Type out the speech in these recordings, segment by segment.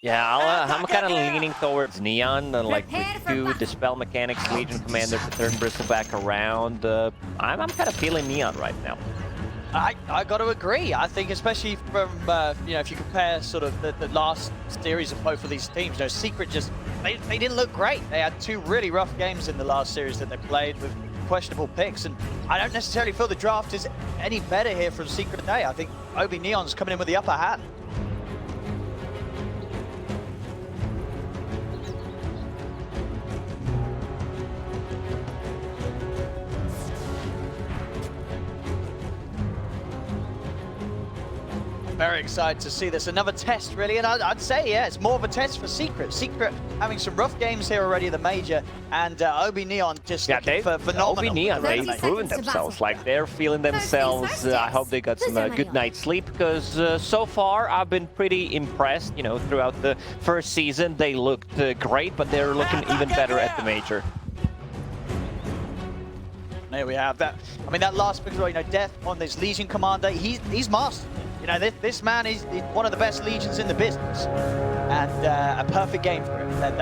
Yeah, I'm kind of leaning towards Neon, like with 2 Dispel Mechanics, Legion Commander to turn Bristleback around. I'm kind of feeling Neon right now. I got to agree. I think, especially from if you compare sort of the last series of both of these teams, Secret just they didn't look great. They had 2 really rough games in the last series that they played with questionable picks, and I don't necessarily feel the draft is any better here from Secret today. I think OB.NEON's coming in with the upper hand. Very excited to see this. Another test, really, and I'd say, yeah, it's more of a test for Secret. Secret having some rough games here already at the major, and OB.NEON just looking for phenomenal. OB.NEON, they've proven themselves, like they're feeling themselves. I hope they got some good night's sleep, because so far I've been pretty impressed. Throughout the first season, they looked great, but they're looking even better at the major. There we have that. I mean, that last pick, Death on this Legion Commander, he's mastered. This man is one of the best Legions in the business, and a perfect game for him. That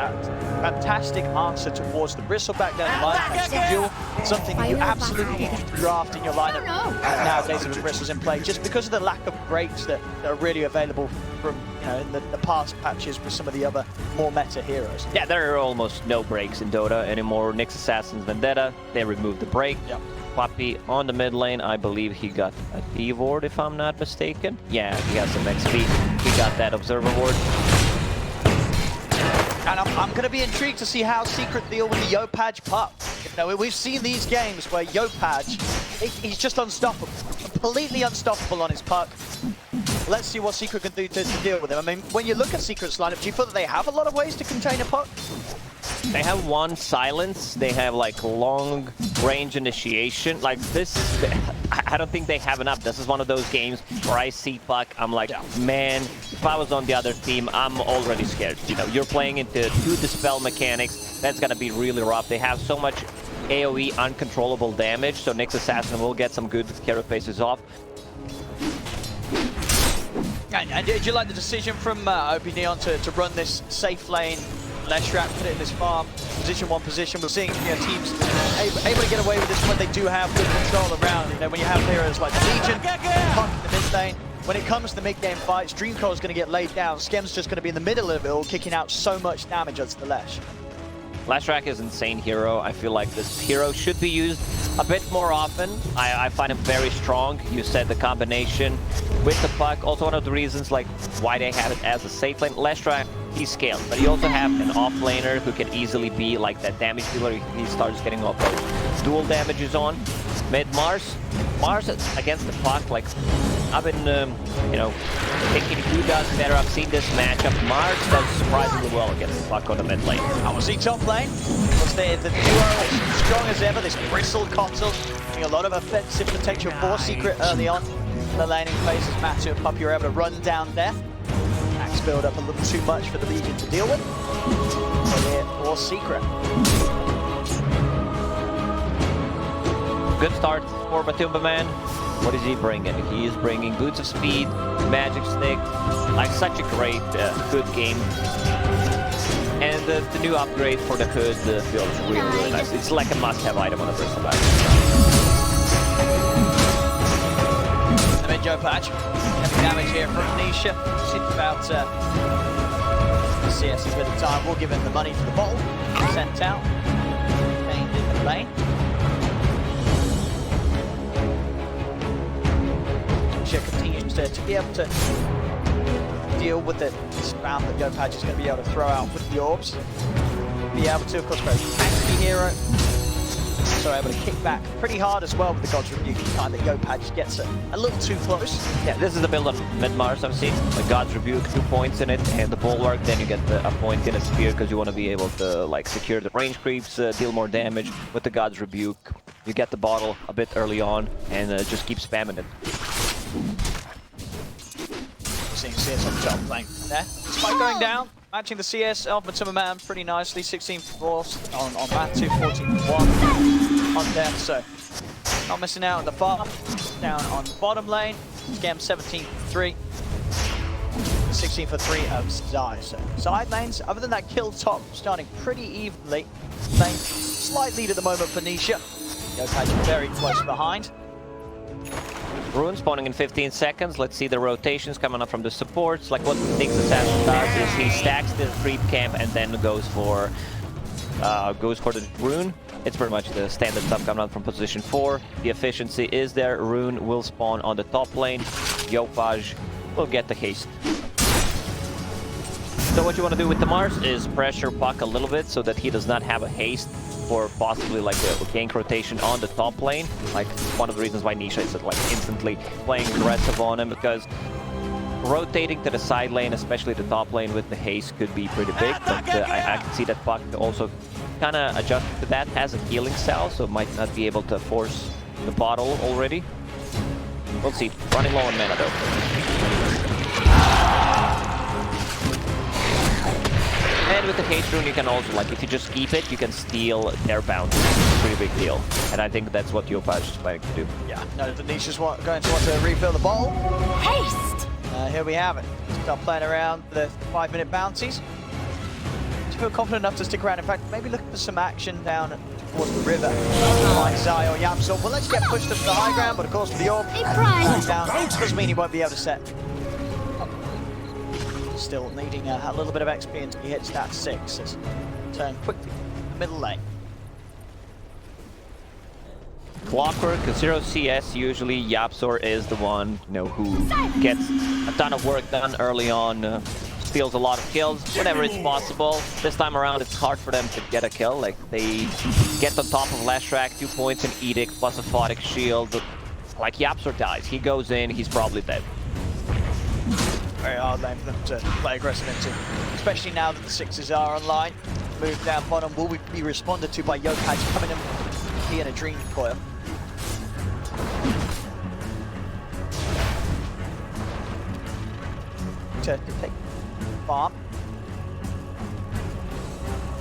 fantastic answer towards the Bristleback down the line, duel, something you absolutely need to draft in your lineup nowadays with Bristles in play, just because of the lack of breaks that are really available from in the past patches with some of the other more meta heroes. Yeah, there are almost no breaks in Dota anymore. Nyx Assassin's Vendetta, they removed the break. Yep. Poppy on the mid lane, I believe he got a D-ward if I'm not mistaken. Yeah, he got some XP. He got that Observer ward. And I'm going to be intrigued to see how Secret deal with the Yopaj puck. We've seen these games where Yopaj, he's just unstoppable. Completely unstoppable on his puck. Let's see what Secret can do to deal with him. I mean, when you look at Secret's lineup, do you feel that they have a lot of ways to contain a puck? They have 1 silence, they have like long range initiation. Like this, I don't think they have enough. This is one of those games where I see puck, I'm like, man, if I was on the other team, I'm already scared. You're playing into 2 Dispel Mechanics, that's gonna be really rough. They have so much AoE uncontrollable damage, so Nyx Assassin will get some good carapaces off. And did you like the decision from OB.NEON to run this safe lane? Leshrac put it in this farm, position 1 position. We're seeing teams able to get away with this when they do have good control around. When you have heroes like the Legion, Puck in the mid lane. When it comes to mid-game fights, Dreamcore's going to get laid down. Skem's just going to be in the middle of it all, kicking out so much damage onto the Lesh. Leshrac is an insane hero. I feel like this hero should be used a bit more often. I find him very strong. You said the combination with the puck. Also one of the reasons why they have it as a safe lane. Leshrac, he's scaled, but you also have an off-laner who can easily be like that damage dealer. He starts getting off those dual damages on. Mars against the puck, I've been, thinking who does better. I've seen this matchup. Mars does surprisingly well against the puck on the mid lane. I was he top lane. Was the duo as strong as ever? This Bristle Coxel having a lot of offensive potential for Secret early on. The laning phase as Matthew and Puppy are able to run down Death. Max build up a little too much for the Legion to deal with. So here for Secret. Good start for Matumba Man. What is he bringing? He is bringing Boots of Speed, Magic Stick, such a great, good game. And the new upgrade for the hood feels really nice. It's like a must-have item on the Bristleback. The mid-Joe patch. Heavy damage here from Nisha. It's about the CS is with the time. We'll give him the money for the bottle. Sent out. Named in the lane. Continues to be able to deal with the spam that Yopaj is going to be able to throw out with the orbs. Be able to, of course, very tanky hero. So able to kick back pretty hard as well with the God's Rebuke each time that Yopaj gets a little too close. Yeah, this is the build on mid-Mars I've seen. The God's Rebuke, 2 points in it, and the Bulwark, then you get a point in a spear because you want to be able to secure the range creeps, deal more damage with the God's Rebuke. You get the bottle a bit early on and just keep spamming it. Seeing CS on the top lane there. Spike going down, matching the CS of Matumba Man pretty nicely. 16 force on Matu, 14-1 on Death, so not missing out on the farm. Down on bottom lane, Scam 17-3. 16 for 3 of Zai. So side lanes, other than that kill top, starting pretty evenly. Playing slight lead at the moment for Nisha. Yopaj very close behind. Rune spawning in 15 seconds. Let's see the rotations coming up from the supports. Like what Nyx Assassin does is he stacks the creep camp and then goes for the Rune. It's pretty much the standard stuff coming out from position 4. The efficiency is there. Rune will spawn on the top lane. Yopaj will get the haste. So what you want to do with the Mars is pressure Puck a little bit so that he does not have a haste for possibly like a gank rotation on the top lane. Like one of the reasons why Nisha is like instantly playing aggressive on him, because rotating to the side lane, especially the top lane with the haste, could be pretty big. But I can see that Puck also kind of adjusted to that, has a healing cell, so might not be able to force the bottle already. We'll see. Running low on mana though. And with the haste rune, you can also, like, if you just keep it, you can steal their bounty. It's a pretty big deal. And I think that's what Yopaj is planning to do. Yeah, no, Denisha's going to want to refill the bottle. Haste! Here we have it. Start playing around the 5-minute bounties. Do you feel confident enough to stick around? In fact, maybe looking for some action down towards the river. Like Zai or Yamsor. Well, let's get pushed up to the high ground, but of course with the orb down, doesn't mean he won't be able to set. Still needing a little bit of XP until he hits that 6. Let's turn quickly to the middle lane. Clockwork, 0 CS, usually Yapsor is the one, you know, who gets a ton of work done early on, steals a lot of kills whenever it's possible. This time around, it's hard for them to get a kill. Like, they get on top of Lashrak, 2 points in Edict, plus a Photic Shield. Like, Yapsor dies, he goes in, he's probably dead. Very hard lane for them to play aggressive into, especially now that the 6s are online. Move down bottom will be responded to by Yopaj coming in a Dream Coil. To take farm.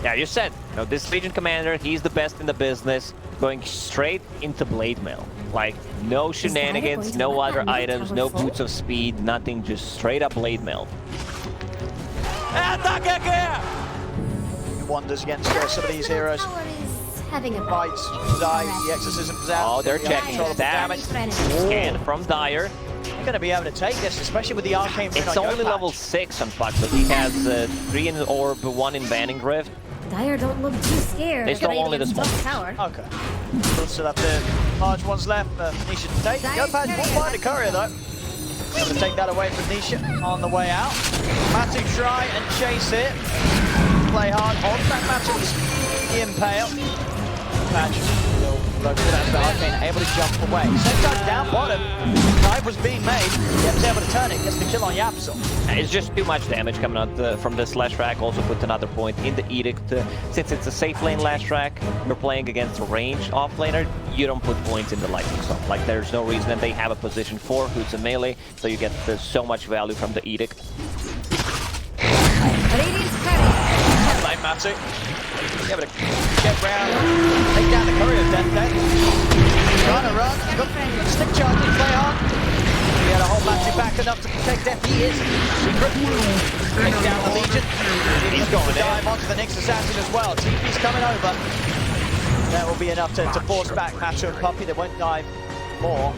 Yeah, you said, you know, this Legion Commander, he's the best in the business, going straight into Blade Mail. Like, no shenanigans, no other items, no boots of speed, nothing, just straight up Blade Mail. Wonders against some of these heroes. Having a Bites, Zai, the exorcism's out. Oh, they're checking the damage. Scan from Dire. They're going to be able to take this, especially with the arcane rune. It's only level 6 on Puck, but he has 3 in Orb, 1 in Banning Rift. Dire don't look too scared. They stole only the small tower. Okay. We'll still have the large ones left for Nisha to take. Yopaj will find the courier though. Going to take that away from Nisha on the way out. Matu try and chase it. Play hard on that Matu's the impale. Patch will look for that arcane, able to jump away. Same time down bottom. Dive was being made. He was able to turn it. Gets the kill on Yapsor. It's just too much damage coming out from this Lashrak. Also put another point in the Edict. Since it's a safe lane Lashrak, you're playing against a ranged offlaner, you don't put points in the lightning storm. Like, there's no reason, and they have a position 4 who's a melee, so you get so much value from the Edict. Lane Matu. Able to get round, take down the courier of Death Death. Trying to run, got stick charging, play hard. He had a whole Matu back enough to protect Death. He is secret. Take down the Legion. He's going to dive onto the Nyx Assassin as well. TP's coming over. That will be enough to force back Matu and Puppey. They won't dive more.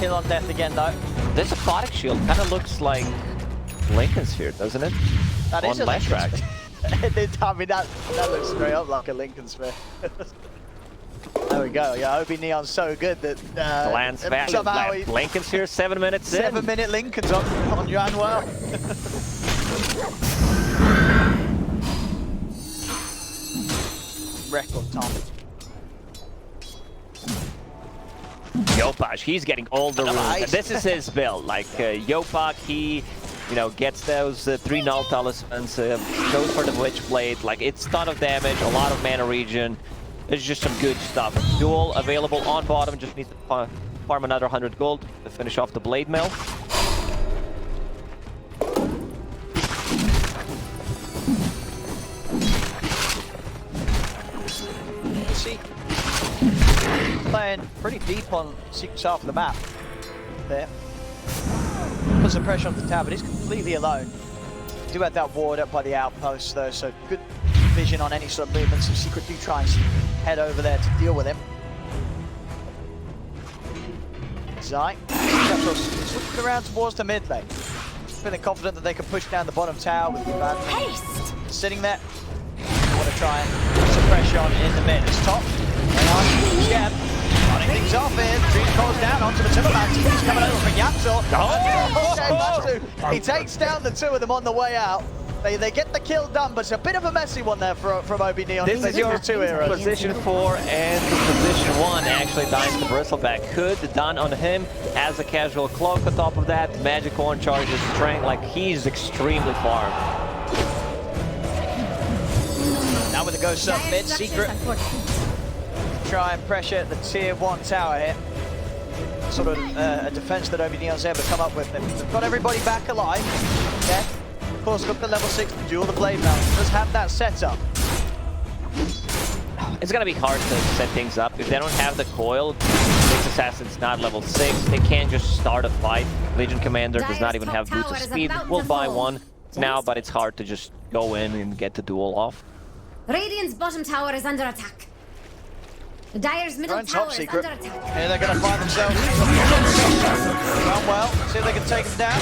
Kill on Death again though. This aquatic shield kind of looks like Lincoln Sphere, doesn't it? That is on a Lashrak. I mean, that looks straight up like a Lincoln Sphere. There we go. Yeah, OB.NEON's so good that Glance value. Lincoln's here, 7 minutes in. 7-minute Lincolns on Janwell. Record time. Yopaj, he's getting all the runes. This is his build. Like, Yopaj, he, you know, gets those 3 null talismans, goes for the Witchblade. Like, it's a ton of damage, a lot of mana regen. It's just some good stuff. Duel available on bottom, just needs to farm another 100 gold to finish off the Blade Mail. See, playing pretty deep on secret half of the map there. puts the pressure on the tower, but he's completely alone. Do have that ward up by the outpost though, so good vision on any sort of movements. If Secret do try and head over there to deal with him. Zai, switching around towards the mid lane. Feeling confident that they can push down the bottom tower with the bad sitting there. Want to try and put some pressure on in the mid. It's top. Again, running things off here. Dream calls down onto the Timberman. He's coming over from Yapsor. He takes down the two of them on the way out. They get the kill done, but it's a bit of a messy one there from OB.NEON. This is your two heroes. Position 4 and position 1 actually dies to Bristleback. Could done on him as a casual cloak on top of that. Magic Horn charges strength, like he's extremely farmed. Now with the ghost up mid, Secret try and pressure the tier 1 tower here. Sort of a defense that OB.NEON's able to come up with. They've got everybody back alive. Okay. Of course, got the level 6 duel the blade now. Does have that setup. It's gonna be hard to set things up. If they don't have the coil, Six Assassin's not level 6, they can't just start a fight. Legion Commander does not even have boots of speed. We'll buy one now, but it's hard to just go in and get the duel off. Radiant's bottom tower is under attack. Dire's middle tower is under attack. Here they're going to find themselves. Well, see if they can take them down.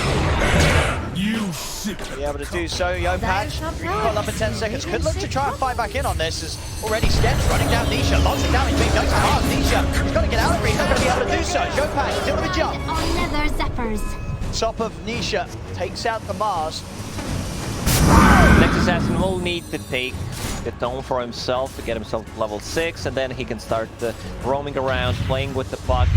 Be able to do so. Yopaj, caught up in 10 seconds. Could look to try and fight back in on this. As already Steps running down Nisha. Lots of damage being done to hard. Nisha, he's got to get out of here. He's not going to be able to do so. Yopaj, still with a jump. On leather zappers. Top of Nisha takes out the Mars. Next Assassin will need to take the tome for himself to get himself level 6, and then he can start roaming around, playing with the puck,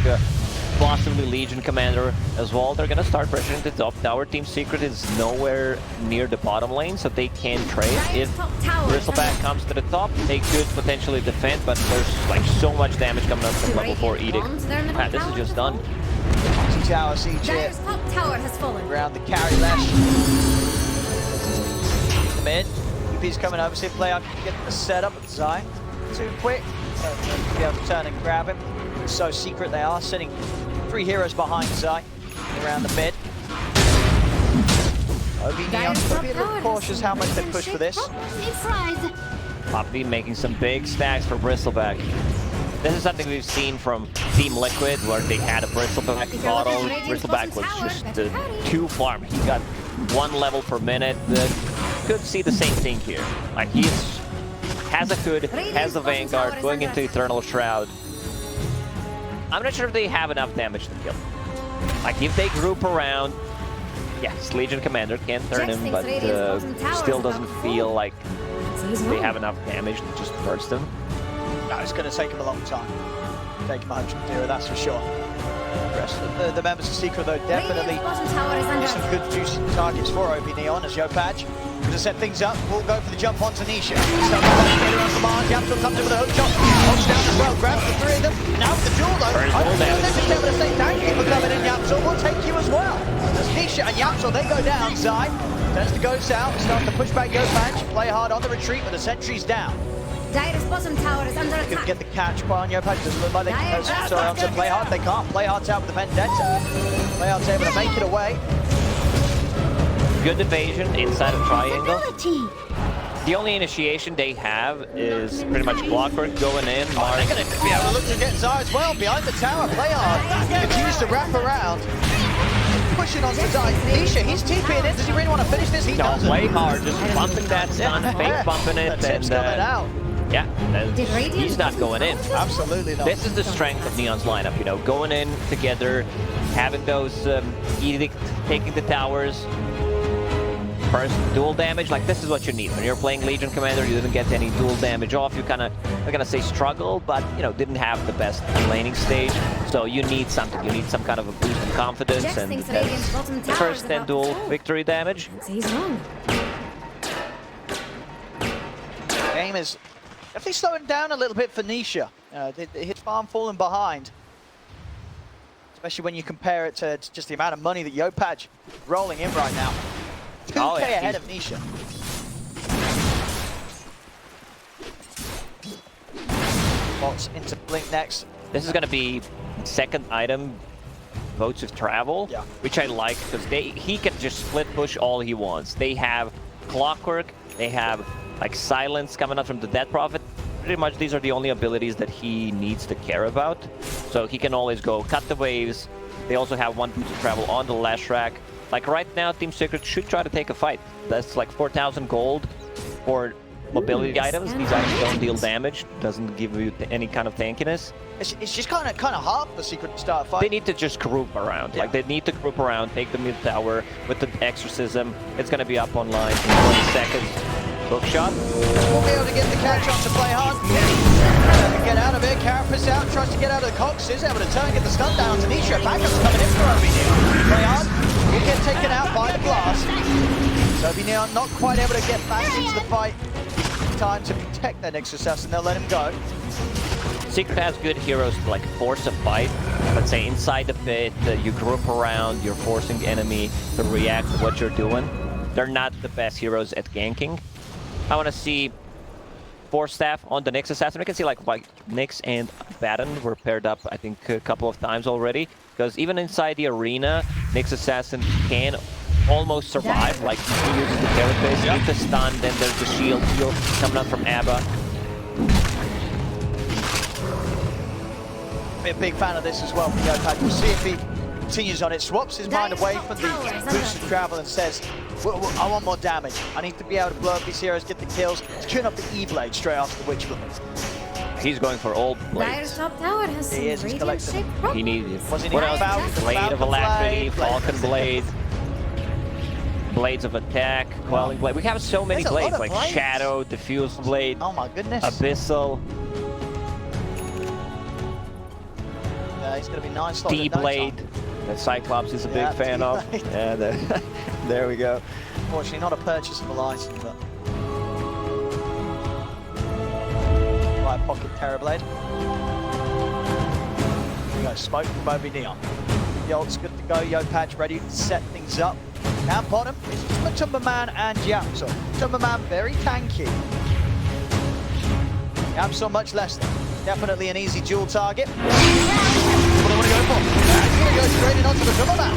possibly Legion Commander as well. They're gonna start pressuring the top tower. Team Secret is nowhere near the bottom lane, so they can trade. If Bristleback comes to the top, they could potentially defend, but there's like so much damage coming up from level 4 Edict. This is just done. Tower siege here. Top tower has fallen. Around the carry lash. Mid. UP's coming over, see if player can get the setup with Zai. Too quick. Be able to turn and grab him. So Secret they are, sitting 3 heroes behind Zai around the mid. OB.NEON will be a little cautious how much they push for this. Poppy making some big stacks for Bristleback. This is something we've seen from Team Liquid, where they had a Bristleback bottle. Bristleback was just too farm. He got 1 level per minute. Could see the same thing here. Like has a hood, has a Vanguard, going into Eternal Shroud. I'm not sure if they have enough damage to kill. Like if they group around, yes, Legion Commander can turn him, but still doesn't feel like they have enough damage to just burst him. No, it's going to take him a long time. Take him 100 that's for sure. The rest of the members of Secret, though, definitely some good juicy targets for OB.NEON as Yopaj. To set things up, we'll go for the jump onto Nisha. On command, Yapsor comes in with a hook shot. Holds down as well, grabs the 3 of them. Now with the duel though. They're just able to say thank you for coming in, Yapsor. We'll take you as well. As Nisha and Yapsor, they go down. Zai turns to Ghost out, starts to push back Yopaj. Play hard on the retreat with the sentries down. Dire's bottom tower is under attack. Could get the catch by Yopaj. Doesn't look like they can onto Play Hard. They can't. Play Hard's out with the Vendetta. Play Hard's able to make it away. Good evasion inside of Triangle. The only initiation they have is pretty much Clockwork going in. They're going to be able to look to get Zai as well behind the tower. Play Hard continues to wrap around. Pushing on to Zai. Nisha, he's TPing in. Does he really want to finish this? He doesn't. Play Hard, just bumping that stun, fake bumping it, and yeah, he's not going in. Absolutely not. This is the strength of Neon's lineup, you know, going in together, having those Edict, taking the towers. First, dual damage, like this is what you need. When you're playing Legion Commander, you didn't get any dual damage off. You kind of, I'm gonna say struggle, but you know, didn't have the best laning stage. So you need something. You need some kind of a boost in confidence, and the first 10 dual victory damage. He's wrong. Game is definitely slowing down a little bit for Nisha. They hit farm falling behind. Especially when you compare it to just the amount of money that Yopaj rolling in right now. 2K ahead of Nisha. Bots into Blink next. This is going to be second item modes of travel, which I like because he can just split push all he wants. They have Clockwork, they have like Silence coming up from the Death Prophet. Pretty much these are the only abilities that he needs to care about. So he can always go cut the waves. They also have one boost of travel on the Lashrak. Like right now, Team Secret should try to take a fight. That's like 4,000 gold for mobility items. These items don't deal damage, doesn't give you any kind of tankiness. It's just kind of hard for Secret to start a fight. They need to just group around. Like they need to group around, take the mid tower with the Exorcism. It's gonna be up online in 20 seconds. Hook shot. Won't be able to get the catch on to play hard. Get out of it. Carapace out, tries to get out of the Cox. Is able to turn, get the stun down to Nisha. Backup's coming in for OB.NEON. Play hard. Will get taken out by the blast. So OB.NEON not quite able to get back into the fight. Time to protect that Nexus Assassin. They'll let him go. Secret has good heroes to like force a fight. Let's say inside the pit, you group around, you're forcing the enemy to react to what you're doing. They're not the best heroes at ganking. I want to see Force Staff on the Nyx Assassin. We can see like Nyx and Baton were paired up, I think, a couple of times already. Because even inside the arena, Nyx Assassin can almost survive. Like he uses the Carapace, get the stun, then there's the shield heal coming up from Abba. Be a big fan of this as well from YoPad. We'll see if he continues on it, swaps his mind away from the boosted travel and says, I want more damage. I need to be able to blow up these heroes, get the kills. He's queuing up the E-Blade straight after the Witch Blade. He's going for all blades. Dire's top tower has some radiant-shaped He needs it. Was he What else? about? Blade of Alacrity, Falcon Blade, Blades of Attack, Quelling Blade. We have so many blades, like blades. Shadow, Diffuse Blade, Oh my goodness. Abyssal, He's going to be 9 slots. D-Blade, that Cyclops is a big fan of. Yeah, there we go. Unfortunately, not a purchasable item, but... Right, pocket Terrorblade. Here we go, smoke from OB.NEON. The ult's good to go, YoPad ready to set things up. Down bottom is Tumberman and Yapsor. Tumberman very tanky. Yapsor much less than. Definitely an easy dual target. What do they want to go for? He's going to go straight in onto the Tumberman.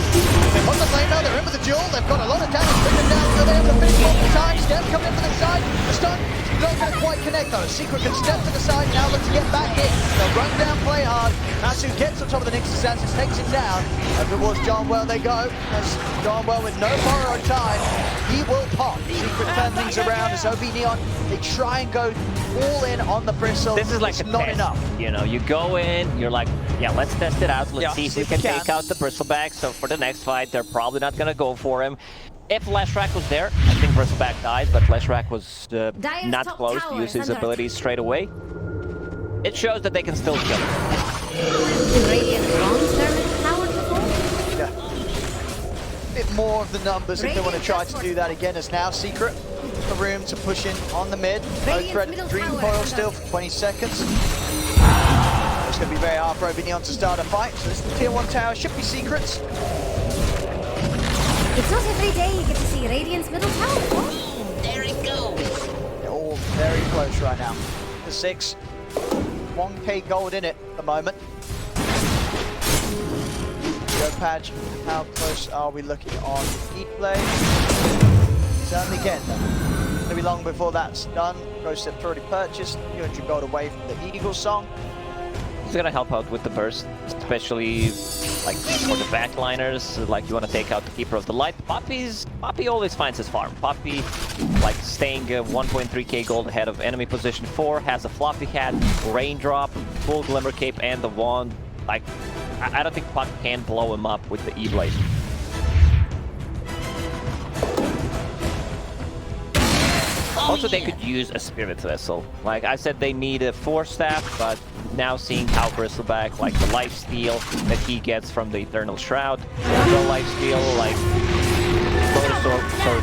They've got the lane now, they're in with the duel. They've got a lot of damage written down, so they're able to finish multiple times. Step coming in from the side. The stun not going to quite connect though. Secret can step to the side now, look to get back in. They'll run down, play hard. Masu gets on top of the Nyx Assassin, takes him down. And towards John Well they go. As John Well with no borrowed time, he will pop. Secret turn things around as OB.NEON, they try and go all in on the Bristle. This is like it's not test. enough. You know, you go in, you're like, yeah, let's test it out. Let's see if we can take out the Bristleback. So for the next fight, they're probably not going to go for him. If Lashrak was there, I think Bristleback died, but Lashrak was not close to use his abilities straight away. It shows that they can still kill him. Radiant tower to fall? Yeah. A bit more of the numbers if they want to try to do that again, as now Secret the room to push in on the mid. No threat of Dream Coil still for 20 seconds. It's going to be very hard for OB.NEON to start a fight, so this tier 1 tower should be Secret's. It's not every day you get to see Radiant's middle tower. Oh, there it goes. They're all very close right now. The 6, 1k gold in it at the moment. YoPad, how close are we looking on E-Blade? Certainly getting there. It's going to be long before that's done. Ghost Step's already purchased, 200 gold away from the Eagle song. It's gonna help out with the burst, especially like for the backliners. Like you want to take out the Keeper of the Light. Poppy always finds his farm. Poppy, like staying 1.3k gold ahead of enemy position 4, has a floppy hat, raindrop, full glimmer cape, and the wand. Like I don't think Puck can blow him up with the E-Blade. Also, they could use a Spirit Vessel. Like I said, they need a Force Staff, but now seeing how Bristleback, like the lifesteal that he gets from the Eternal Shroud, the lifesteal, like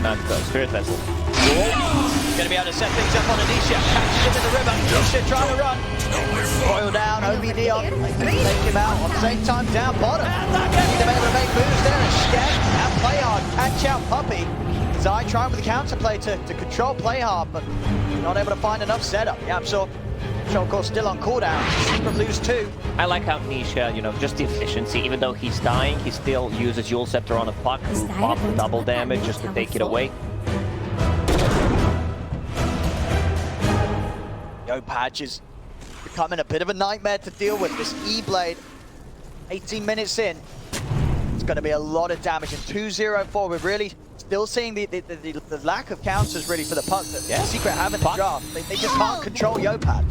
not the Spirit Vessel. Gonna be able to set things up on Anisha. Catches him in the river. Anisha trying to run. Coil down, OB.NEON. Take him out at the same time down bottom. Need them able to make moves there and Skep and play hard. Catch out Puppy. Zai trying with the counterplay to control play hard, but not able to find enough setup. Yeah, so control core still on cooldown. Secret lose 2. I like how Nisha, you know, just the efficiency. Even though he's dying, he still uses Yule Scepter on a puck to pop double damage just to take it away. Yopaj is becoming a bit of a nightmare to deal with. This E-Blade, 18 minutes in, it's going to be a lot of damage. And 2-0-4, we're really still seeing the lack of counters really for the puck that Secret have in the draft. They just can't control Yopaj.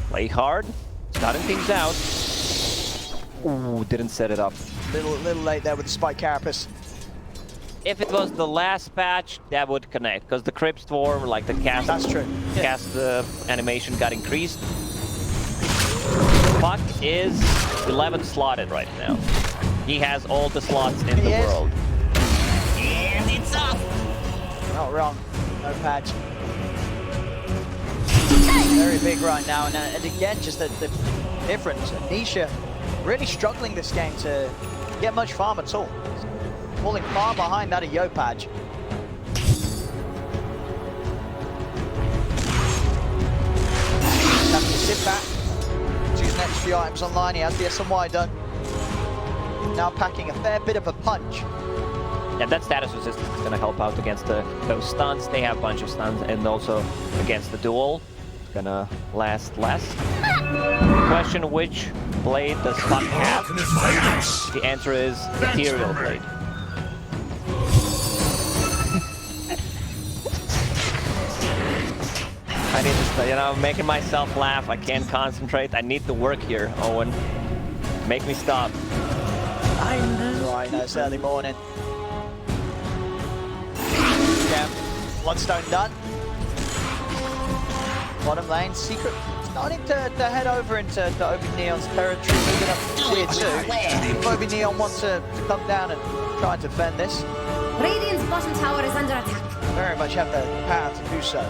Play hard, starting things out. Ooh, didn't set it up. Little late there with the Spike Carapace. If it was the last patch, that would connect, because the Crypt Storm, like the cast, that's true. Cast animation got increased. Puck is 11 slotted right now. He has all the slots in the world. And it's off. Not wrong. No patch. Very big right now, and again, just the difference. Nisha really struggling this game to get much farm at all. Falling far behind that of Yopaj. Have to sit back. Choose next few items online. He has the SMY done. Now packing a fair bit of a punch. Yeah, that status resistance is going to help out against those stuns. They have a bunch of stuns, and also against the duel. It's going to last less. Question, which blade does Puck have? The answer is Ethereal Blade. I need to stay, you know, making myself laugh. I can't concentrate. I need to work here, Owen. Make me stop. Right, no, it's early morning. Yeah, Bloodstone done. Bottom lane, Secret starting to head over into OB.NEON's territory, moving up to tier 2. OB.NEON wants to come down and try and defend this. Radiant's bottom tower is under attack. Very much have the power to do so.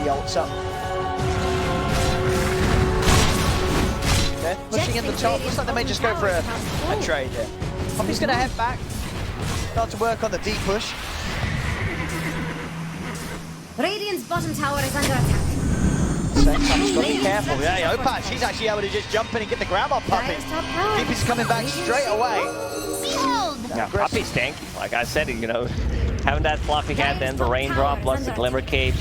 The ult's up. They're pushing in the top. Looks like they may just go for a trade here. Poppy's going to head back. Start to work on the deep push. Radiant's bottom tower is under attack. Same time, he's got to be careful. Yeah, Yopaj, she's actually able to just jump in and get the grab on Puppy. Keepy's coming back straight away. Yeah, Puppy's tanky. Like I said, you know, having that fluffy hat and the raindrop plus the glimmer cape,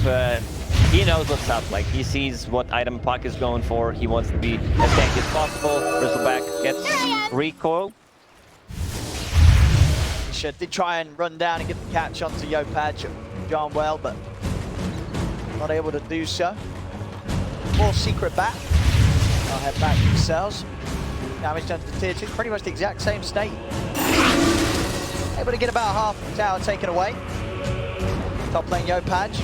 he knows what's up. Like, he sees what item Puck is going for. He wants to be as tanky as possible. Bristleback gets recoil. She did try and run down and get the catch onto Yopaj, John well, but not able to do so. More Secret back. I'll head back themselves. Damage done to tier 2, pretty much the exact same state. Able to get about half the tower taken away. Top lane Yopaj.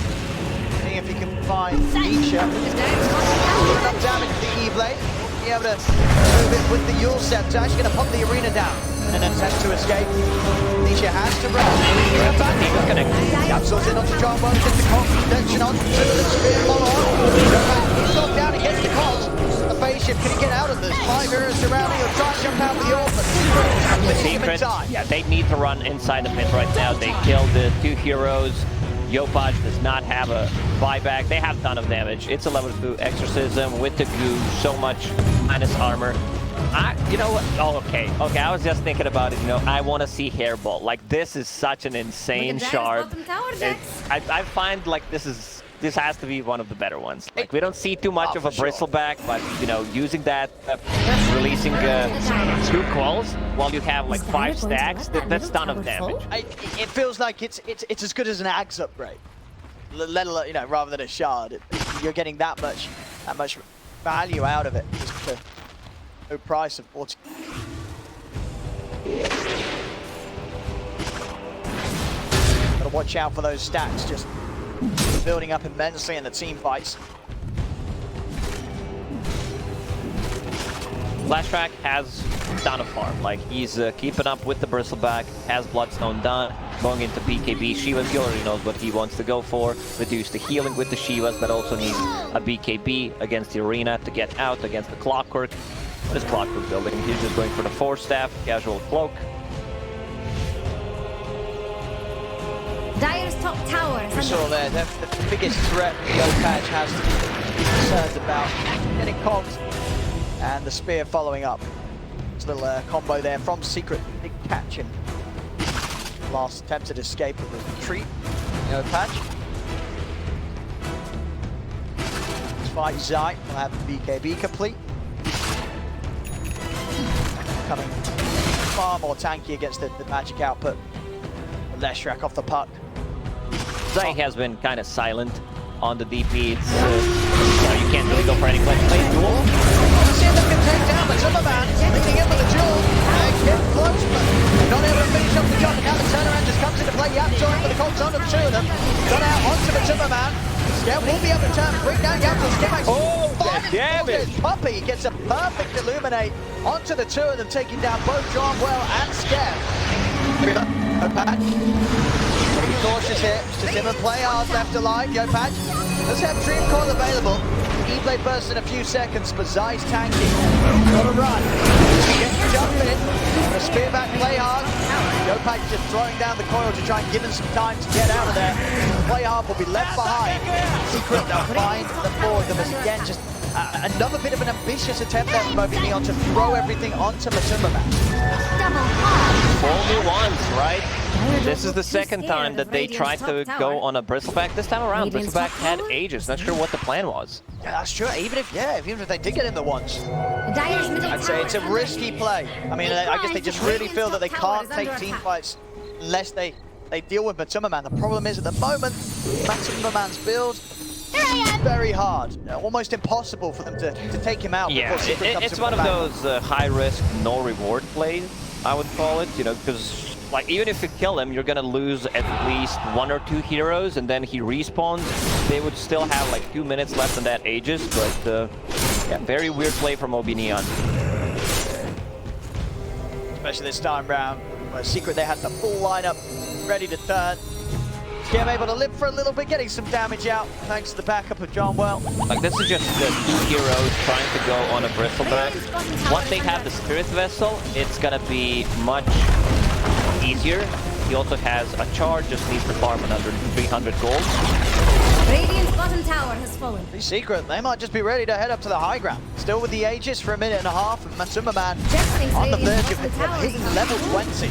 Seeing if he can find Nisha. Enough damage with the E-Blade. Be able to move it with the Yule Scepter. Actually going to pump the arena down. And an attempt to escape. Nisha has to run. Capsules in onto John Well, gets the cost protection on. The spear follow on. He's knocked down and gets the cost. The phase shift, can he get out of this? 5 heroes surrounding, he'll try and jump out with the orphan. The Secret, yeah, they need to run inside the pit right now. They killed the 2 heroes. Yopaj does not have a buyback. They have a ton of damage. It's a level 2 exorcism with the goo, so much minus armor. You know what? Oh, okay. I was just thinking about it. You know, I want to see Hairball. Like, this is such an insane shard. I find like this has to be one of the better ones. Like, we don't see too much of a bristleback, but you know, using that, releasing 2 quals while you have like 5 stacks, that's a ton of damage. It feels like it's as good as an Axe upgrade. Let alone, you know, rather than a shard. You're getting that much value out of it. Just for no price of 40. Gotta watch out for those stacks, just building up immensely in the team fights. Flashback has done a farm. Like, he's keeping up with the Bristleback, has Bloodstone done, going into BKB. Shivas, he already knows what he wants to go for. Reduce the healing with the Shivas, but also needs a BKB against the arena to get out against the Clockwork. What is Clockwork building? He's just going for the 4-staff, casual cloak. Dire's top tower is we saw there, the biggest threat Yopaj has concerned about getting cogs and the spear following up. It's a little combo there from Secret. Big catch him. Last attempted escape of the retreat. Patch. Let's fight Zai. We'll have the BKB complete. Coming far more tanky against the magic output. Leshrak off the puck. Zai has been kind of silent on the DP. It's, you can't really go for any play duel. See if they can take down the Timberman. Leading in with the duel. Get close, but not able to finish off the job. And now the turnaround just comes into play. Yaptor for the Colts under the two of them. Got out onto the Timberman. Scare will be able to turn. Bring down Yaptor. Oh, damage! Puppy gets a perfect illuminate onto the two of them, taking down both Johnwell and Scare. Patch. Pretty cautious here. It's just him and play hard left alive. Patch. Let's have Dream Coil available. E-Blade bursts in a few seconds, but Zai's tanking. Gotta run. Gets to jump in. The spear back, play hard. Patch just throwing down the coil to try and give him some time to get out of there. Play hard will be left behind. Secret will find the four of them as again just another bit of an ambitious attempt there from OB.NEON to throw everything onto Matumbaman. 4 new ones, right? This is the second time that they tried to go on a Bristleback. This time around, Bristleback had Aegis. Not sure what the plan was. Yeah, that's true. Even if they did get in the ones, I'd say it's a risky play. I mean, I guess they just really feel that they can't take team fights unless they deal with Matumbaman. The problem is at the moment, Matumbaman's build very hard, almost impossible for them to take him out. Yeah, it's one of those high-risk, no-reward plays, I would call it. Because like even if you kill him, you're gonna lose at least 1 or 2 heroes, and then he respawns. They would still have like 2 minutes left on that Aegis, but yeah, very weird play from OB.NEON. Especially this time round, where Secret they had the full lineup ready to turn. Scam able to live for a little bit, getting some damage out thanks to the backup of Johnwell. Like this is just the 2 heroes trying to go on a Bristleback. Once they have the Spirit Vessel, it's gonna be much easier. He also has a charge, just needs to farm another 300 gold. Radiant's bottom tower has fallen. The Secret, they might just be ready to head up to the high ground. Still with the Aegis for a minute and a half, and Matumbaman on the verge of hitting level 20.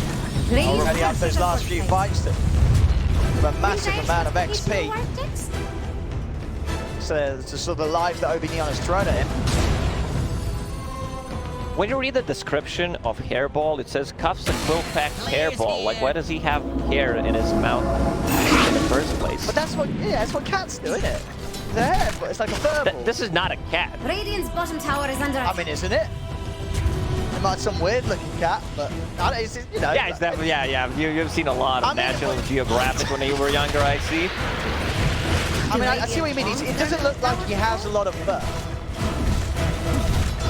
Already up those last few fights. A massive amount of XP. So it's just sort of the lives that OB.NEON has thrown at him. When you read the description of Hairball, it says cuffs and quill packs Hairball. Like, why does he have hair in his mouth in the first place? But that's what cats do, isn't it? It's a hair, but it's like a furball. This is not a cat. Radiant's bottom tower is under attack. I mean, isn't it? It might be some weird-looking cat, but it's, you know. Yeah, it's definitely. Yeah. You've seen a lot of National Geographic when you were younger, I see. I mean, I see what you mean. It doesn't look like he has a lot of fur.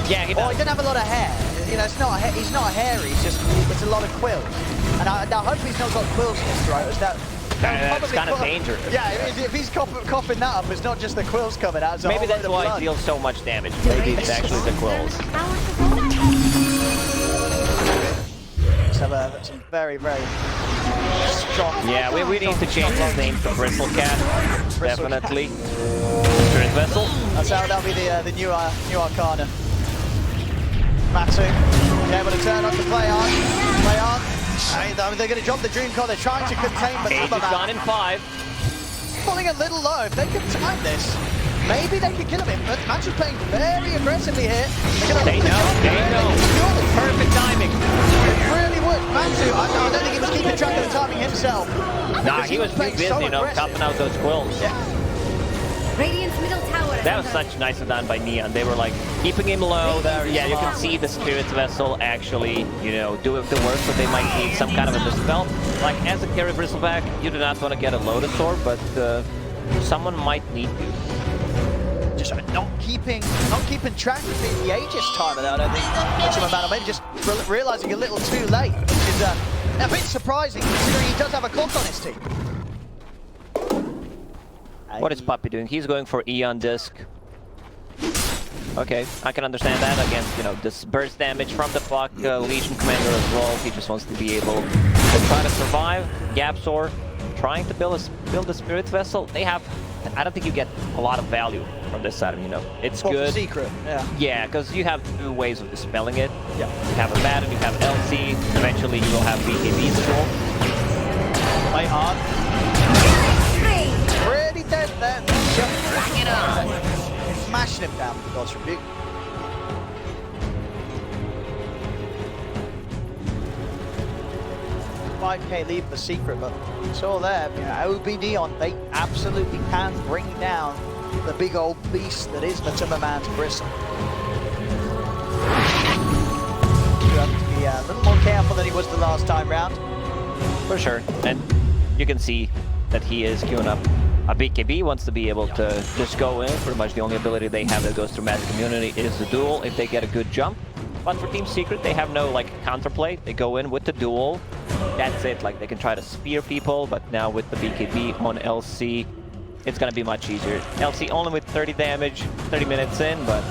Yeah, he does. Or he doesn't have a lot of hair. You know, he's not hairy. It's a lot of quills. And I hope he's not got quills in his throat. That's kind of dangerous. Yeah, if he's coughing that up, it's not just the quills coming out. Maybe that's why he deals so much damage. Maybe it's actually the quills. Some very, very strong. Yeah, we need to change his name to Bristlecat. Definitely. Spirit Vessel. That'll be the new Arcana. Matu, able to turn on to play on. They're going to drop the Dream Core. They're trying to contain Aegis gone in 5. Falling a little low. If they can time this, maybe they can kill him. But Matu's playing very aggressively here. They know. Perfect timing. It really would. Matu, I don't think he was keeping track of the timing himself. Nah, he was too busy, cupping out those quills. Yeah. Radiant's middle tower. That was such nice of done by Neon. They were like keeping him low there. Yeah, you can see the Spirit Vessel actually, doing the work, but they might need some kind of a dispel. Like as a carry Bristleback, you do not want to get a Lotus Orb, but someone might need to. Just not keeping track of the Aegis timer there, I don't think. Or maybe just realizing a little too late, which is a bit surprising considering he does have a clock on his team. What is Puppy doing? He's going for Eon Disc. Okay, I can understand that against, this burst damage from the puck, Legion Commander as well. He just wants to be able to try to survive. Gapsor trying to build a Spirit Vessel. They have I don't think you get a lot of value from this item, you know. It's For good. secret, yeah. Yeah, because you have 2 ways of dispelling it. Yeah. You have a Baton, you have LC. Eventually, you will have BKB's as well. Play hard. Pretty dead there. Bring it on. Smashing him down with the God's Rebuke. $5K lead for secret, but it's all there. You know, OB.NEON, they absolutely can bring down the big old beast that is Matumba Man's Bristle. You have to be a little more careful than he was the last time round. For sure. And you can see that he is queuing up a BKB, wants to be able to just go in. Pretty much the only ability they have that goes through Magic Immunity is the duel if they get a good jump. But for Team Secret, they have no like counterplay. They go in with the duel. That's it. Like they can try to spear people, but now with the BKB on LC, it's gonna be much easier. LC only with 30 damage, 30 minutes in, but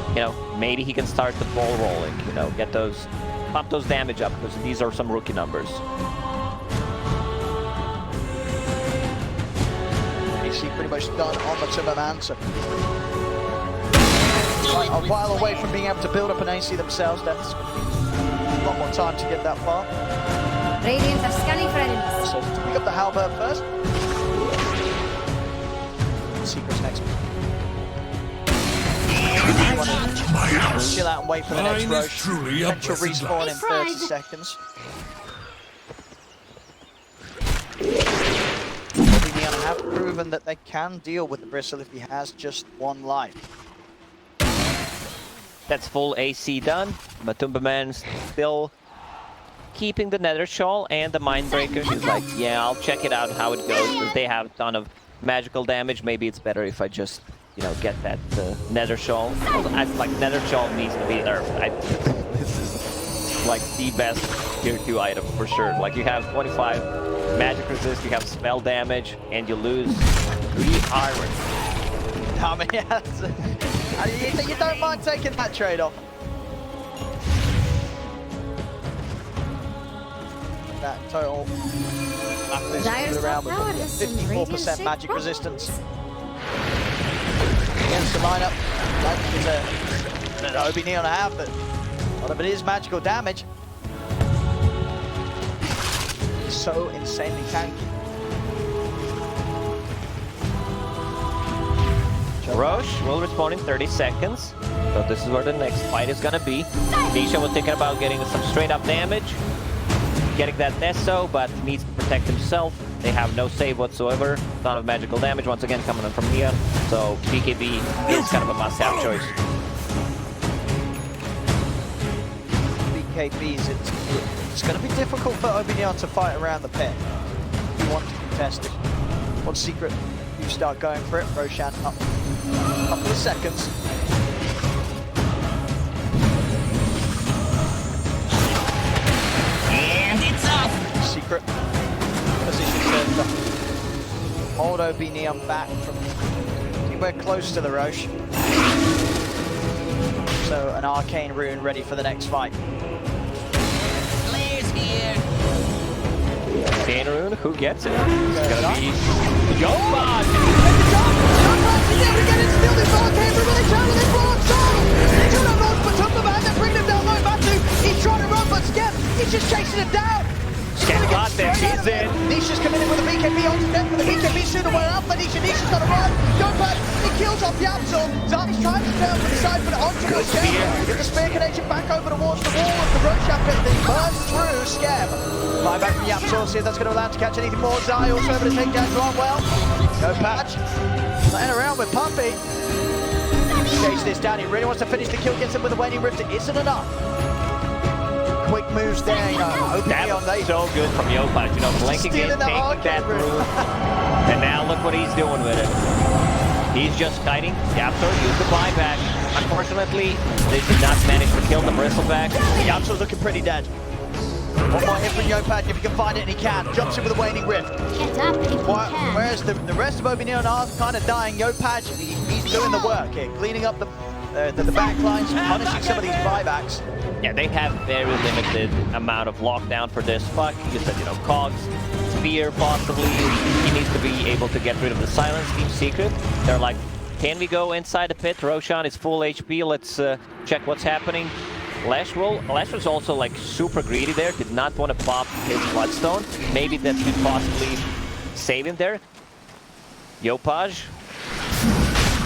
you know, maybe he can start the ball rolling. You know, get those, pump those damage up because these are some rookie numbers. AC pretty much done on the Timberman, so a while away from being able to build up an AC themselves. That's a lot more time to get that far. Radiant are scanning for enemies. So to pick up the halberd first. Secret's next. Chill out and wait for the next Roche. Potential respawn in 30 seconds. OB.NEON have proven that they can deal with the Bristle if he has just 1 life. That's full AC done. Matumba Man still keeping the Nether Shawl and the Mindbreaker. He's like, yeah, I'll check it out how it goes because they have a ton of magical damage. Maybe it's better if I just, you know, get that Nether Shawl. I like Nether Shawl needs to be nerfed. This is like the best tier 2 item for sure. Like you have 25 magic resist, you have spell damage, and you lose 3 iron. I mean, yeah, you don't mind taking that trade-off. That total around with 54% magic resistance. Against the lineup, like OB.NEON have, but a lot of it is magical damage. So insanely tanky. Roche will respawn in 30 seconds. So this is where the next fight is gonna be. Nisha was thinking about getting some straight up damage, getting that Nesso, but needs to protect himself. They have no save whatsoever. Ton of magical damage once again coming in from Neon. So BKB is kind of a must-have choice. BKBs, it's going to be difficult for OB.NEON to fight around the pit. If you want to contest it. One secret, you start going for it. Roshan up a couple of seconds. And it's up. Secret position to hold OB.NEON back from anywhere close to the Roche. So an arcane rune ready for the next fight. Players here. Arcane rune, who gets it? It's gonna be Yopad! He's trying to run, but Skep, he's just chasing him down. Skep got there, he's in. Nisha's coming in with a BKB on Skep, but the BKB sooner wear up, but Nisha's got to run. Yopad, he kills off Yapsel. Zani's trying to turn from the side, but onto the Skep. Get the spear connection back over towards the wall of the Roshan pit, then burns through Skep. Fly back from Yapsel, see if that's going to allow him to catch anything more. Zai also able to take down Grantwell. Yopad, playing around with Puppy. Chase this down, he really wants to finish the kill, gets him with a waning rift, it isn't enough. Quick moves there, you know, That was so good from Yopad, you know, blanking in, taking that through. And now look what he's doing with it. He's just kiting. Yapsor used the buyback. Unfortunately, they did not manage to kill the bristleback. Yapsor's looking pretty dead. One more hit from Yopad if he can find it, and he can. Jumps in with a waning rift. Get up if you can. Whereas the rest of OB.NEON are kind of dying, Yopad, he's doing the work here, cleaning up the back lines, punishing some of these buybacks. Yeah, they have very limited amount of lockdown for this. Fuck, you said, you know, cogs. fear, possibly. He needs to be able to get rid of the silence. Team Secret, they're like, can we go inside the pit? Roshan is full HP. Let's check what's happening. Lash was also like super greedy there. Did not want to pop his Bloodstone. Maybe that could possibly save him there. Yopaj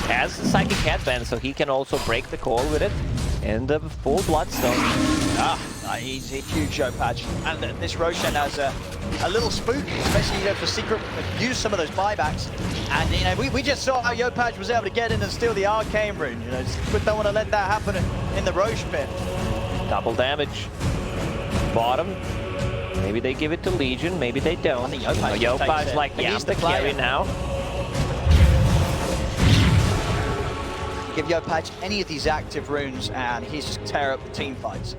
has the Psychic Headband, so he can also break the core with it. And the full Bloodstone. He's a huge Yopaj. And this Roshan has a little spooky, especially for Secret. Use some of those buybacks. And we just saw how Yopaj was able to get in and steal the Arcane Rune. Secret don't want to let that happen in the Roche pit. Double damage. Bottom. Maybe they give it to Legion, maybe they don't. I think Yopaj like, yeah, he's the carry now. Give Yopaj any of these active runes and he's just tear up the team fights.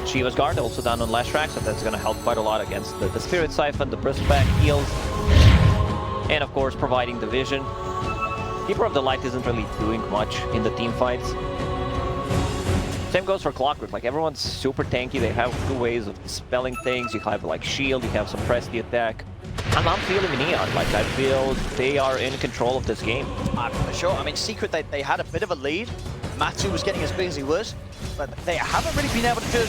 Shiva's Guard also down on Lashrak, so that's going to help quite a lot against the Spirit Siphon, the Bristleback heals, and of course providing the vision. Keeper of the Light isn't really doing much in the team fights. Same goes for Clockwork, like everyone's super tanky, they have two ways of dispelling things. You have like shield, you have suppress the attack. And I'm feeling Neon, like I feel they are in control of this game. For sure, I mean Secret, they had a bit of a lead. Matu was getting as big as he was, but they haven't really been able to do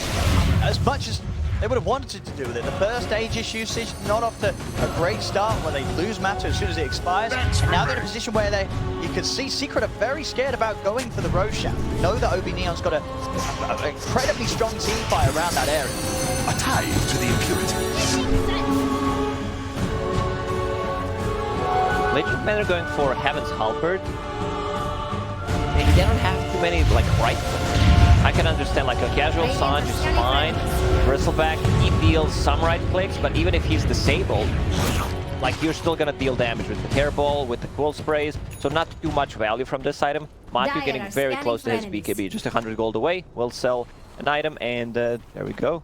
as much as they would have wanted to do with it. The first Aegis usage, not off to a great start where they lose Matu as soon as it expires. And now they're in a position where you can see Secret are very scared about going for the Roshan. Know that OB.NEON's got an incredibly strong team fight around that area. A tie to the impurities. Legion men are going for Heaven's Halberd. They don't have too many like right clicks. I can understand like a casual Sanj is fine. Bristleback, he deals some right clicks, but even if he's disabled, like you're still gonna deal damage with the Hairball, with the Cool Sprays, so not too much value from this item. Matu getting very close to his BKB, just 100 gold away. We'll sell an item, and there we go.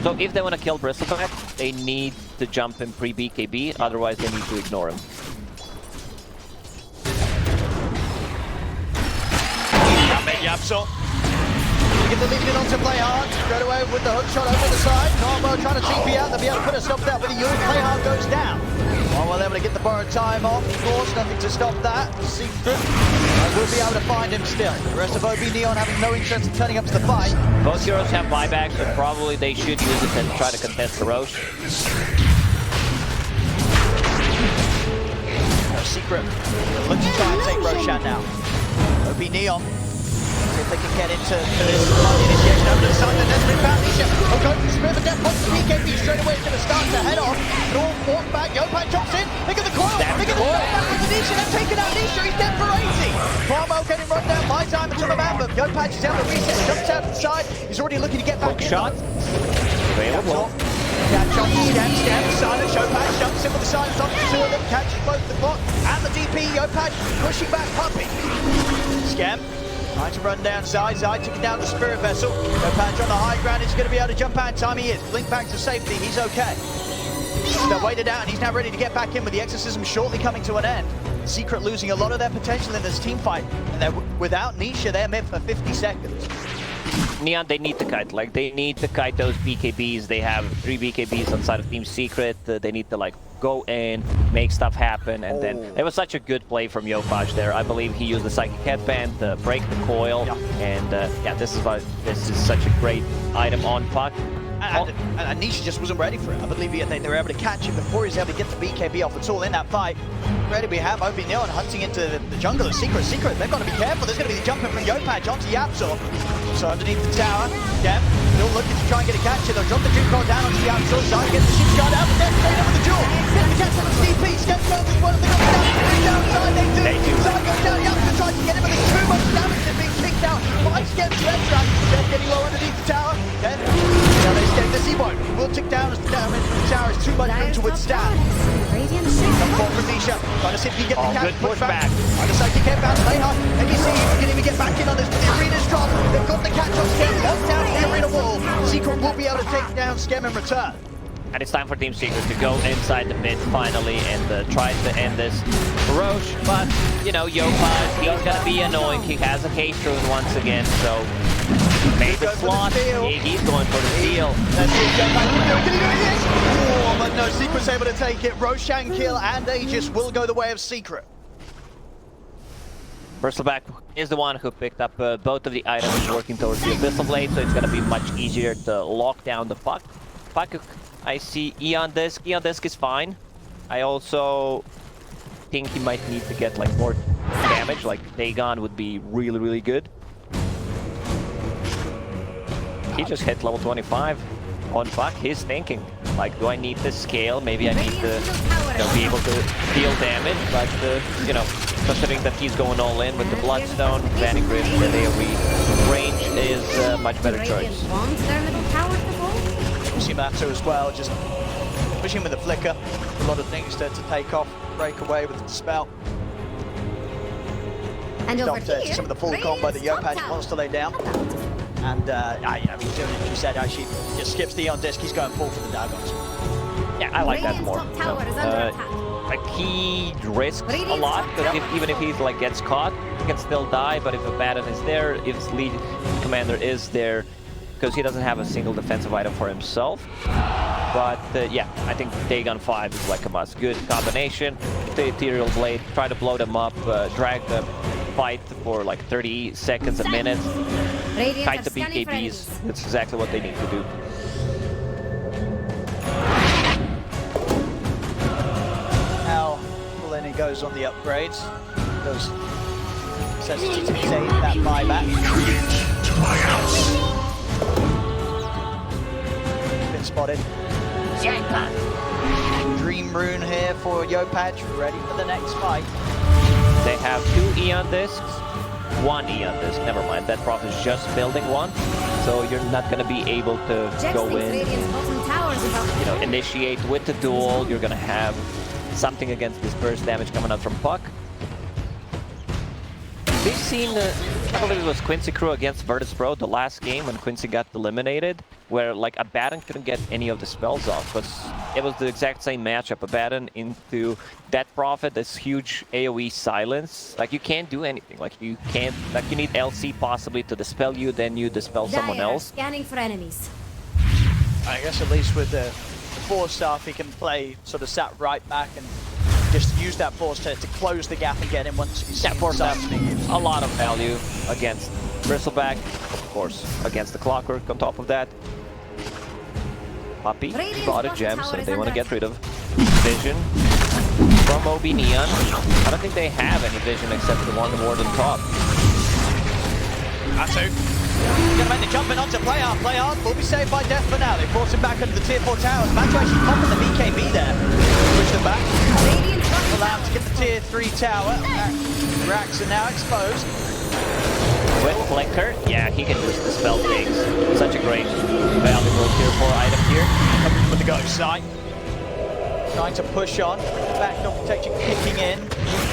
So if they want to kill Bristleback, they need to jump him pre-BKB, otherwise they need to ignore him. Yapso. Get the Legion on to play hard. Straight away with the hook shot over the side. Norbo trying to TP out. They'll be able to put a stop there, but the unit play hard goes down. Well, able to get the borrowed time off. Of course, nothing to stop that. Secret will be able to find him still. The rest of OB.NEON having no interest in turning up to the fight. Both heroes have buybacks, but probably they should use it and try to contest the Roche. Secret look to try and take Roshan now. OB.NEON. See if they can get into this initiation over the side. Then there's been found Nisha. Oh, going for Spirit of Death. Once the BKB straight away is going to start to head off. It all walk back. Yopaj jumps in. Look at the coil. Look at the coil back into Nisha. They've taken out Nisha. He's dead for 80. Farmo getting run down. My time until the man, but Yopaj is able to reset. Jumps out to the side. He's already looking to get back in. Shot. Available. Catch on, scam, silence, Yopaj jumps in with the silence on the two of them, catches both the clock and the DP, Yopaj pushing back Puppy. Scam, trying to run down Zai took it down the Spirit Vessel. Yopaj on the high ground, he's going to be able to jump out in time, he is. Blink back to safety, he's okay. They waited out and he's now ready to get back in with the exorcism shortly coming to an end. Secret losing a lot of their potential in this team fight, and they're without Nisha, they're mid for 50 seconds. Neon, they need to kite. Like, they need to kite those BKBs. They have 3 BKBs on side of Team Secret. They need to, like, go in, make stuff happen, and then it was such a good play from Yopaj there. I believe he used the Psychic Headband to break the coil, and yeah, this is such a great item on Puck. And Nisha just wasn't ready for it. I believe they were able to catch him before he was able to get the BKB off at all in that fight. Ready we have OB.NEON hunting into the jungle of Secret. They've got to be careful. There's going to be the jumping from Yopaj onto Yapsor. So underneath the tower, Dem still looking to try and get a catch here. They'll drop the Dream Core down onto Yapsor. Zai gets the ship guard out, but Dem straight over the duel. Gets the catch on the CP. Skep goes as well as they got the downside. They do. Zai goes down. Yapsor tries to get him, but there's too much damage that's being kicked out by Skep's left side. Dem getting low underneath the tower. Dem. Now they escape this. He won't. He will tick down as the damage from the tower is too much for him to withstand. Come forward from Nisha. Trying to see if he can get the catch. Push back. Trying to Psychic Headband. Play hard. ABC can even get back in on this, but the arena's dropped. They've got the catch on Skem. Locked down the arena wall. Secret will be able to take down Skem in return. And it's time for Team Secret to go inside the mid finally and try to end this Roche. But, you know, Yopaj, he's gonna be annoying. He has a Haste Rune once again, so made the slot. He's going for the steal. Let's see if Yopaj can do it. Can he do it? Yes! Oh, but no, Secret's able to take it. Roshan kill and Aegis will go the way of Secret. Bristleback is the one who picked up both of the items working towards the Abyssal Blade, so it's gonna be much easier to lock down the puck. I see Eon Disc. Eon Disc is fine. I also think he might need to get like more damage, like Dagon would be really, really good. He just hit level 25 on puck. He's thinking, like, do I need to scale? Maybe I need to be able to deal damage, but you know, considering that he's going all in with the Bloodstone, Vanning Grid, and AoE, range is a much better choice. We see Matto as well, just pushing with the flicker. A lot of things to take off, break away with the spell. And over Doctor, here, some of the full combo that Yopaj wants to lay down. And I mean, doing it, you said, actually just skips the on disc. He's going full for the Dagons. Yeah, I like that more. Like he risks a lot, because even if he's like gets caught, he can still die. But if a Baton is there, if his lead commander is there, because he doesn't have a single defensive item for himself. But yeah, I think Dagon 5 is like a must. Good combination. The Ethereal Blade, try to blow them up, drag the fight for like 30 seconds, a minute. Kite the BKBs. That's exactly what they need to do. Now, Lenny goes on the upgrades. Those necessity to save that buyback. To my house. Been spotted. Dream Rune here for Yopaj, ready for the next fight. They have 2 Eon Discs, 1 Eon Disc, never mind. That Prof is just building one, so you're not going to be able to go in, you know, initiate with the duel. You're going to have something against this burst damage coming out from Puck. We've seen, I believe it was Quincy Crew against Virtus Pro the last game when Quincy got eliminated, where like Abaddon couldn't get any of the spells off, but it was the exact same matchup. Abaddon into Death Prophet, this huge AoE silence. Like you can't do anything. Like you can't, like you need LC possibly to dispel you, then you dispel someone else. Scanning for enemies. I guess at least with the Force Staff he can play sort of sat right back and just use that Force to close the gap and get in once he's That Force Staff a lot of value against Bristleback, of course, against the Clockwork on top of that. Puppy bought a gem, so they want to get rid of Vision from OB.NEON. I don't think they have any Vision except the one award on top. Atu. Gonna make the jump in onto Play Hard will be saved by death for now. They force him back under the tier 4 towers. Matu actually popping the BKB there. Push them back. Allowed to get the tier 3 tower. Racks are now exposed. With Flicker, yeah, he can just dispel things. Such a great, valuable tier 4 item here. With the ghost sight. Trying to push on. Backdoor protection kicking in.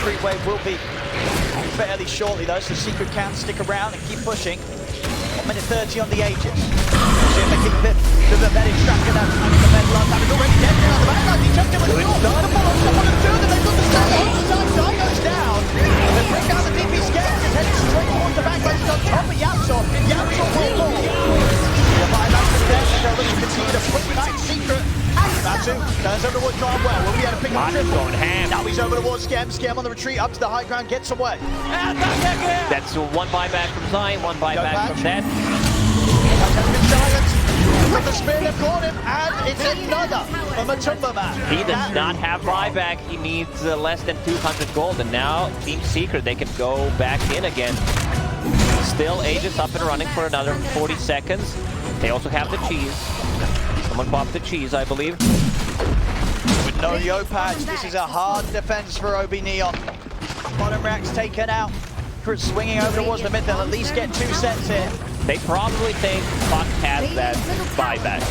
Free wave will be fairly shortly though, so Secret can stick around and keep pushing. 1 minute 30 on the Aegis. See if they keep a bit of a better track of that time. The med last time is already dead now. The background, he jumped in with the door. The follow-up stop on the 2 of them. They've got the start. All the time, Dai goes down. They bring down the DP Scare. He's heading straight towards the background. He's on top of Yapsor. Yapsor will fall. The buyback from death. They're going to continue to push back Secret. Matu turns over towards Well. Will be able to pick up triple. Going ham. Now he's over towards Scam. Scam on the retreat up to the high ground. Gets away. And back again. That's 1 buyback from Zion, 1 buyback from Death. With the spear, they've caught him, and it's another from a Tumba man. He does not have buyback. He needs less than 200 gold, and now Team Secret, they can go back in again. Still Aegis up and running for another 40 seconds. They also have the cheese. Someone popped the cheese, I believe. With no Yopaj, this is a hard defense for OB.NEON. Bottom racks taken out. Chris swinging over towards the mid, they'll at least get 2 sets here. They probably think Puck has that buyback.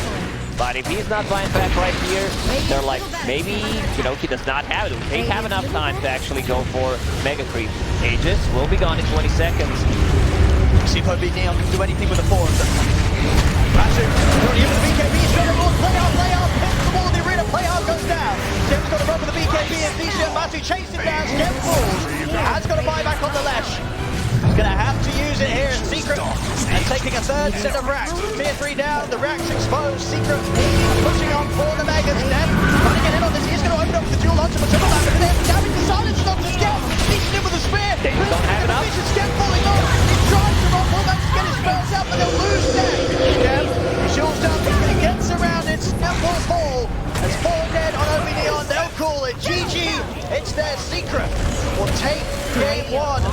But if he's not buying back right here, they're like, maybe, you know, he does not have it. They have enough time to actually go for Mega Creep. Aegis will be gone in 20 seconds. See if OB.NEON can do anything with the 4 of them. Matu, already into the BKB, he's got the ball, play out, hit the ball third set of racks. Tier 3 down, the racks exposed. Secret pushing on for the Megas. Death trying to get in on this. He's going to open up the duel onto the triple line, but then damage the silence not to Skep. Sneaks in with a spear. They don't have enough. Skep falling off. He tries to run, will manage to get his spells out, but they'll lose Skep. Skep shields down, he gets around it. Skep will fall. As 4 dead on OB.NEON, they'll call it GG. It's their Secret. Will take game 1.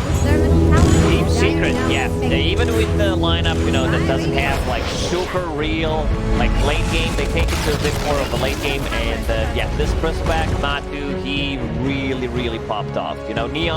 Team Secret, yeah. Even with the lineup, you know, that doesn't have like super real, like late game, they take it to a bit more of a late game. And yeah, this Bristleback, Matu, he really popped off. You know, Neon.